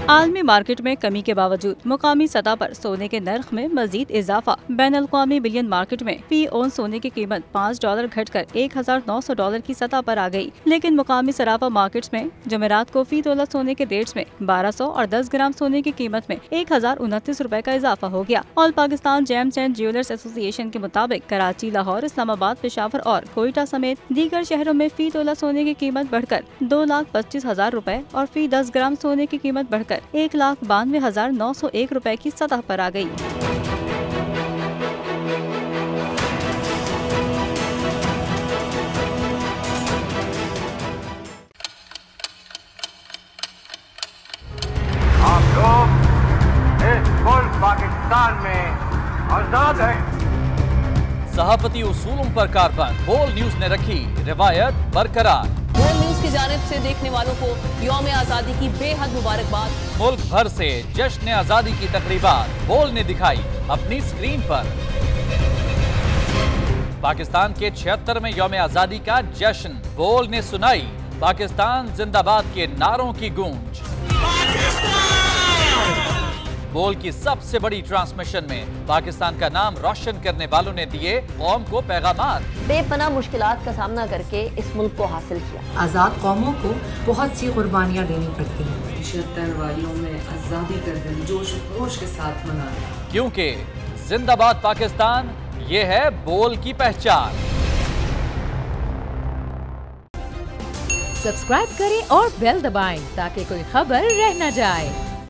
आलमी मार्केट में कमी के बावजूद मुकामी सतह पर सोने के नर्ख में मजीद इजाफा। बैनुल-अक़वामी बिलियन मार्केट में फी औंस सोने की कीमत $5 घटकर $1,900 की सतह पर आ गई, लेकिन मुकामी सराफा मार्केट्स में जमेरात को फी तोला सोने के रेट्स में 1200 और 10 ग्राम सोने की कीमत में $1,029 का इजाफा हो गया। All Pakistan James and jewellers association के मुताबिक कराची, लाहौर, इस्लामाबाद, पेशावर और कोयटा समेत दीगर शहरों में फी तोला सोने की कीमत बढ़कर ₹2,25,000 और फी 10 ग्राम सोने की कीमत बढ़कर ₹1,92,901 की सतह पर आ गई। आप लोग इस मुल्क पाकिस्तान में आजाद हैं। सहाफती उसूलों पर कारबंद बोल न्यूज ने रखी रिवायत बरकरार। बोल न्यूज की जानिब से देखने वालों को यौम आजादी की बेहद मुबारकबाद। मुल्क भर से जश्न आजादी की तकरीबात बोल ने दिखाई अपनी स्क्रीन पर। पाकिस्तान के 76वें यौम आजादी का जश्न बोल ने सुनाई पाकिस्तान जिंदाबाद के नारों की गूंज। बोल की सबसे बड़ी ट्रांसमिशन में पाकिस्तान का नाम रोशन करने वालों ने दिए कौम को पैगामात। बेपनाह मुश्किलात का सामना करके इस मुल्क को हासिल किया। आजाद कौमों को बहुत सी कुर्बानियाँ देनी पड़ती हैं। 76 वालियों में आजादी का दिन जोश खरोश के साथ मना, क्योंकि जिंदाबाद पाकिस्तान ये है बोल की पहचान। सब्सक्राइब करें और बेल दबाएं ताकि कोई खबर रह न जाए।